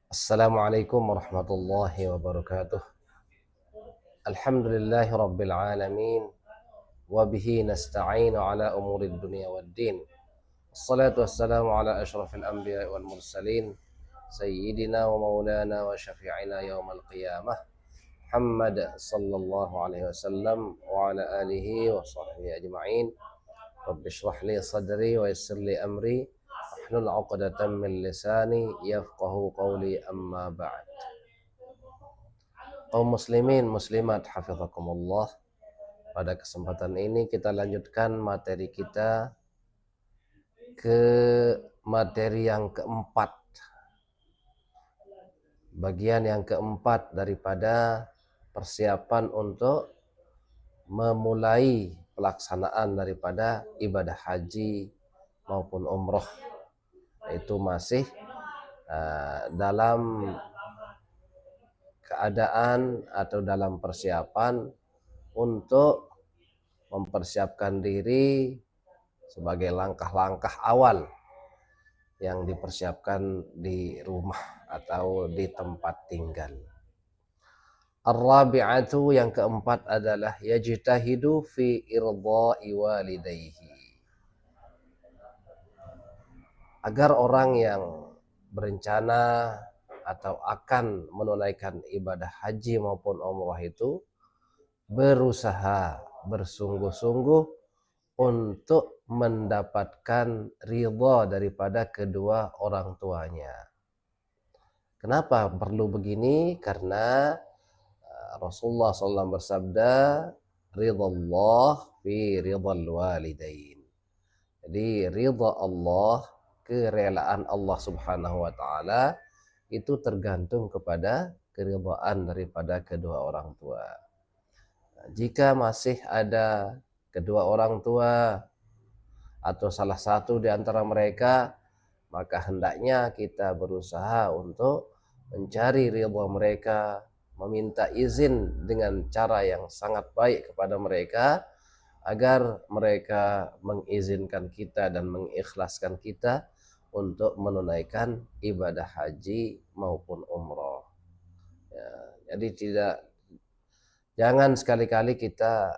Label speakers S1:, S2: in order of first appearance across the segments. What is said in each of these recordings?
S1: Assalamualaikum warahmatullahi wabarakatuh. Alhamdulillahi rabbil alamin. Wabihi nasta'inu ala umurid dunia waddin. Assalatu wassalamu ala ashrafil anbiya wal mursalin. Sayyidina wa maulana wa syafi'ina yawmal qiyamah. Muhammad sallallahu alaihi wasallam wa ala alihi wa sahbihi ajma'in. Rabbi shrah li sadri wa yassir li amri. Wahlul 'uqdatam min lisani yafqahu qawli amma ba'd. Kaum muslimin muslimat hafizakumullah, pada kesempatan ini kita lanjutkan materi kita ke materi yang keempat, bagian yang keempat daripada persiapan untuk memulai pelaksanaan daripada ibadah haji maupun umroh. Itu masih dalam keadaan atau dalam persiapan untuk mempersiapkan diri sebagai langkah-langkah awal yang dipersiapkan di rumah atau di tempat tinggal. Ar-rabi'atu, yang keempat adalah yajtahidu fi irdha'i walidayhi. Agar orang yang berencana atau akan menunaikan ibadah haji maupun umrah itu berusaha bersungguh-sungguh untuk mendapatkan ridha daripada kedua orang tuanya. Kenapa perlu begini? Karena Rasulullah SAW bersabda, ridhallah fi ridhal walidain. Jadi ridha Allah, kerelaan Allah Subhanahu wa taala itu tergantung kepada keridhaan daripada kedua orang tua. Jika masih ada kedua orang tua atau salah satu di antara mereka, maka hendaknya kita berusaha untuk mencari ridha mereka, meminta izin dengan cara yang sangat baik kepada mereka agar mereka mengizinkan kita dan mengikhlaskan kita untuk menunaikan ibadah haji maupun umroh. Ya, jadi jangan sekali-kali kita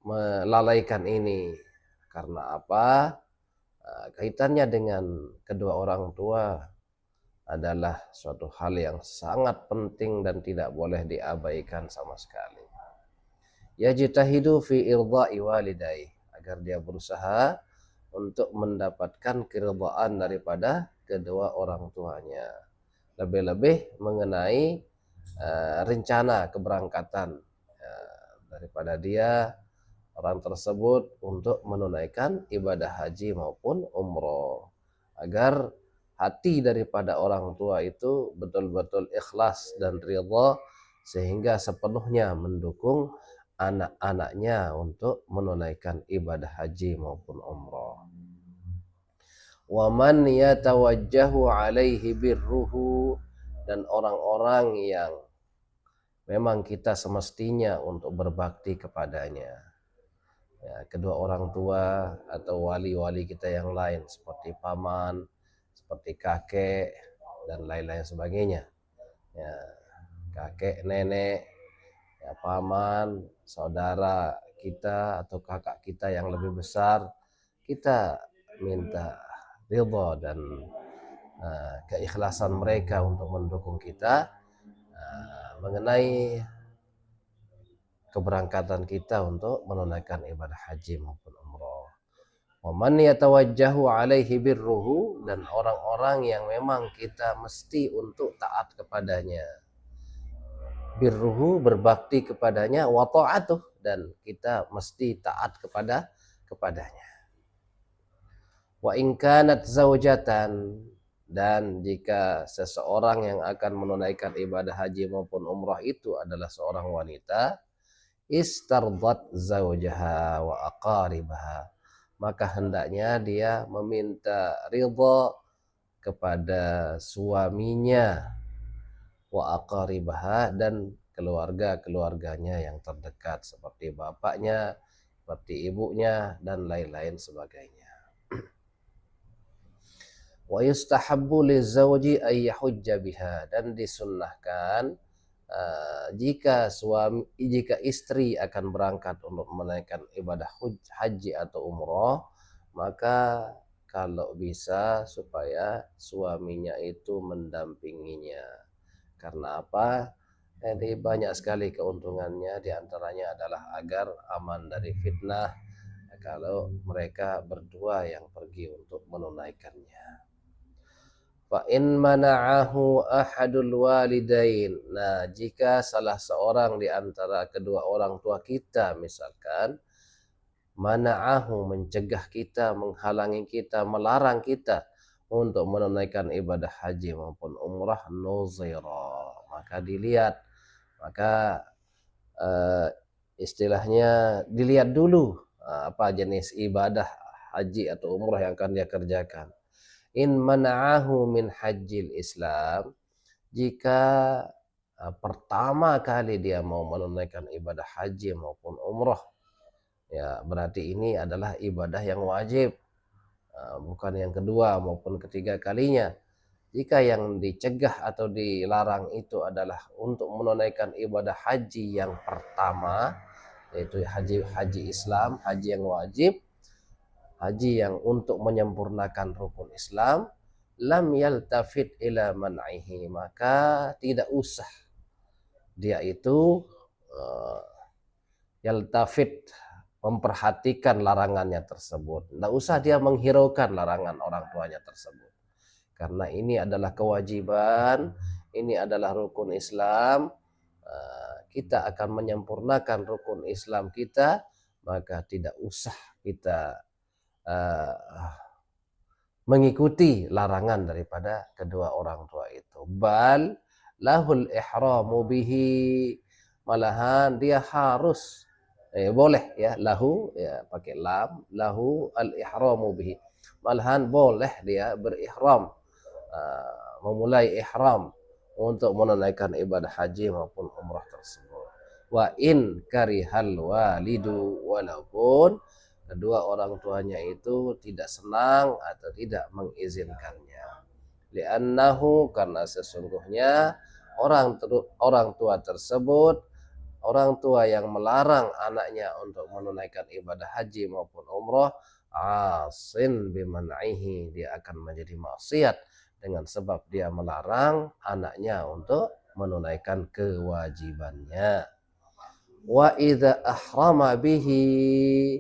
S1: melalaikan ini. Karena apa? Kaitannya dengan kedua orang tua adalah suatu hal yang sangat penting dan tidak boleh diabaikan sama sekali. Yajtahidu fi irdha'i walidayhi, agar dia berusaha untuk mendapatkan keridhaan daripada kedua orang tuanya. Lebih-lebih mengenai rencana keberangkatan daripada dia orang tersebut untuk menunaikan ibadah haji maupun umroh, agar hati daripada orang tua itu betul-betul ikhlas dan ridha sehingga sepenuhnya mendukung anak-anaknya untuk menunaikan ibadah haji maupun umroh. Wa man yatawajjahu alaihi birruhu, dan orang-orang yang memang kita semestinya untuk berbakti kepadanya. Ya, kedua orang tua atau wali-wali kita yang lain seperti paman, seperti kakek dan lain-lain sebagainya. Ya, kakek, nenek, ya, paman, saudara kita atau kakak kita yang lebih besar, kita minta ridha dan keikhlasan mereka untuk mendukung kita mengenai keberangkatan kita untuk menunaikan ibadah haji maupun umroh. Wa man yatawajjahu alaihi birruhu, dan orang-orang yang memang kita mesti untuk taat kepadanya. Birruhu, berbakti kepadanya, wa ta'atuh, dan kita mesti taat kepadanya. Wa in kanat zaujatan, dan jika seseorang yang akan menunaikan ibadah haji maupun umrah itu adalah seorang wanita, istardat zaujaha wa aqaribaha, maka hendaknya dia meminta ridha kepada suaminya, wa aqaribaha, dan keluarga-keluarganya yang terdekat seperti bapaknya, seperti ibunya dan lain-lain sebagainya. Wa yustahabbu lizawji ay yahujja biha, dan disunnahkan jika istri akan berangkat untuk menunaikan ibadah haji atau umroh, maka kalau bisa supaya suaminya itu mendampinginya. Karena apa? Jadi banyak sekali keuntungannya, diantaranya adalah agar aman dari fitnah kalau mereka berdua yang pergi untuk menunaikannya. Fa in mana'ahu ahadul walidain. Nah, jika salah seorang di antara kedua orang tua kita misalkan mana'ahu, mencegah kita, menghalangi kita, melarang kita untuk menunaikan ibadah haji maupun umrah, nuzira, maka dilihat, maka istilahnya dilihat dulu apa jenis ibadah haji atau umrah yang akan dia kerjakan. In mana'ahu min hajjil Islam, jika pertama kali dia mau menunaikan ibadah haji maupun umrah, ya berarti ini adalah ibadah yang wajib, bukan yang kedua maupun ketiga kalinya. Jika yang dicegah atau dilarang itu adalah untuk menunaikan ibadah haji yang pertama, yaitu haji Islam, haji yang wajib, haji yang untuk menyempurnakan rukun Islam, lam yaltafit ila man'ihi, maka tidak usah dia itu yaltafit, memperhatikan larangannya tersebut. Tidak usah dia menghiraukan larangan orang tuanya tersebut. Karena ini adalah kewajiban, ini adalah rukun Islam, kita akan menyempurnakan rukun Islam kita, maka tidak usah kita mengikuti larangan daripada kedua orang tua itu. Bal lahul ihramu bihi, malahan dia harus boleh ya, lahu ya pakai lam, lahu al ihramu bihi, malahan boleh dia berihram, memulai ihram untuk menunaikan ibadah haji maupun umrah tersebut. Wa in karihal walidu, walaupun kedua orang tuanya itu tidak senang atau tidak mengizinkannya. Li'annahu, karena sesungguhnya orang tua tersebut, orang tua yang melarang anaknya untuk menunaikan ibadah haji maupun umrah, asin biman'ihi, dia akan menjadi maksiat dengan sebab dia melarang anaknya untuk menunaikan kewajibannya. Wa idza ahrama bihi,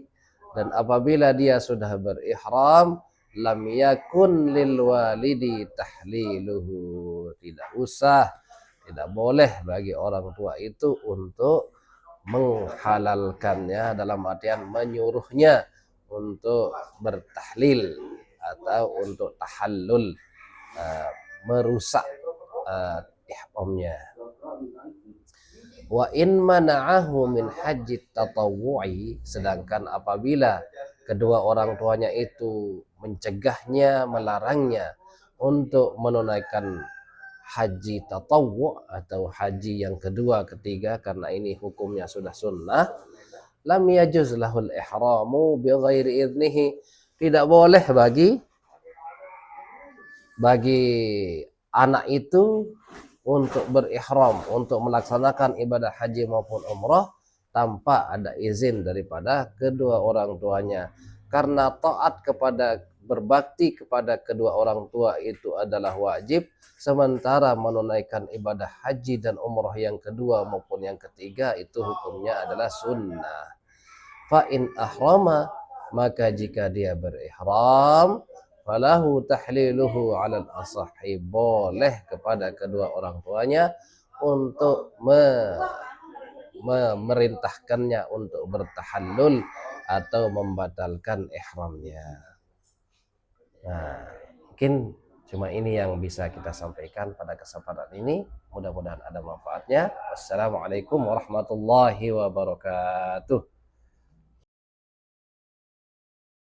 S1: dan apabila dia sudah berihram, lam yakun lil walidi tahliluhu, tidak boleh bagi orang tua itu untuk menghalalkannya, dalam artian menyuruhnya untuk bertahlil atau untuk tahallul, merusak ihramnya. Wa in mana'ahu min haji tatawwu'i, sedangkan apabila kedua orang tuanya itu mencegahnya, melarangnya untuk menunaikan haji tatawwu' atau haji yang kedua, ketiga, karena ini hukumnya sudah sunnah, lam yajuz lahul ihramu bi ghairi idnihi, tidak boleh bagi anak itu untuk berihram, untuk melaksanakan ibadah haji maupun umrah tanpa ada izin daripada kedua orang tuanya. Karena taat berbakti kepada kedua orang tua itu adalah wajib, sementara menunaikan ibadah haji dan umrah yang kedua maupun yang ketiga itu hukumnya adalah sunnah. Fa in ahrama, maka jika dia berihram, falahu tahliluhu 'alal asahi, boleh kepada kedua orang tuanya untuk memerintahkannya untuk bertahallul atau membatalkan ihramnya. Nah, mungkin cuma ini yang bisa kita sampaikan pada kesempatan ini. Mudah-mudahan ada manfaatnya. Wassalamualaikum warahmatullahi wabarakatuh.